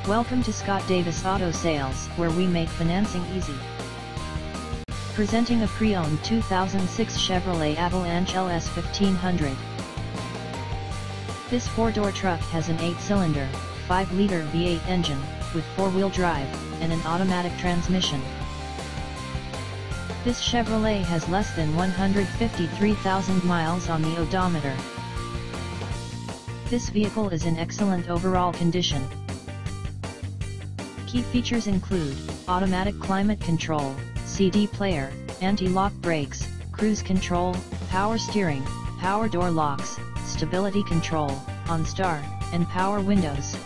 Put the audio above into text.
Welcome to Scott Davis Auto Sales, where we make financing easy. Presenting a pre-owned 2006 Chevrolet Avalanche LS 1500. This 4-door truck has an 8-cylinder, 5-liter V8 engine, with 4-wheel drive, and an automatic transmission. This Chevrolet has less than 153,000 miles on the odometer. This vehicle is in excellent overall condition. Key features include automatic climate control, CD player, anti-lock brakes, cruise control, power steering, power door locks, stability control, OnStar, and power windows.